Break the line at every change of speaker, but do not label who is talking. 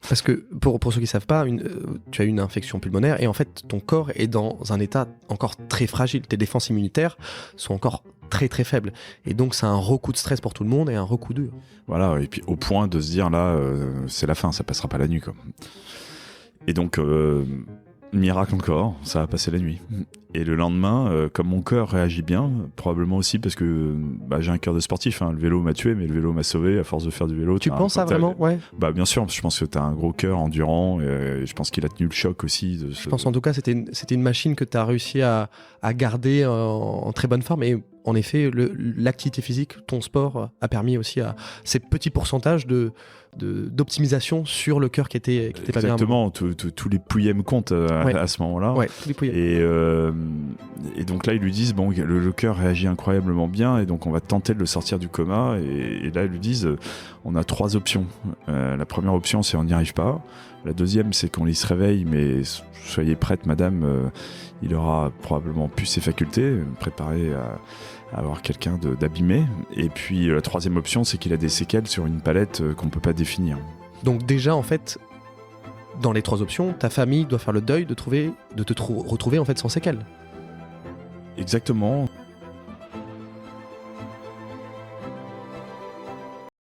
Parce que pour ceux qui ne savent pas, tu as une infection pulmonaire et en fait ton corps est dans un état encore très fragile. Tes défenses immunitaires sont encore très très faibles. Et donc c'est un recoup de stress pour tout le monde et un recoup dur.
Voilà, et puis au point de se dire là, c'est la fin, ça passera pas la nuit quoi. Et donc, miracle encore, ça a passé la nuit. Et le lendemain, comme mon cœur réagit bien, probablement aussi parce que j'ai un cœur de sportif, hein. Le vélo m'a tué, mais le vélo m'a sauvé à force de faire du vélo.
Tu penses ça vraiment? Ouais.
Bien sûr, je pense que tu as un gros cœur endurant, et je pense qu'il a tenu le choc aussi.
Je pense en tout cas c'était une machine que tu as réussi à garder en très bonne forme. Et en effet, l'activité physique, ton sport, a permis aussi à ces petits pourcentages d'optimisation sur le cœur qui était pas bien.
Exactement, tous les pouillèmes comptent à ce moment-là.
Ouais, tous les pouillèmes.
Et donc là, ils lui disent, bon, le cœur réagit incroyablement bien, et donc on va tenter de le sortir du coma. Et là, ils lui disent, on a 3 options. La première option, c'est on n'y arrive pas. La deuxième, c'est qu'on se réveille, mais soyez prête, madame, il aura probablement plus ses facultés, préparez à avoir quelqu'un d'abîmé. Et puis la troisième option, c'est qu'il a des séquelles sur une palette qu'on ne peut pas définir.
Donc déjà, en fait, dans les 3 options, ta famille doit faire le deuil de te retrouver en fait sans séquelles.
Exactement.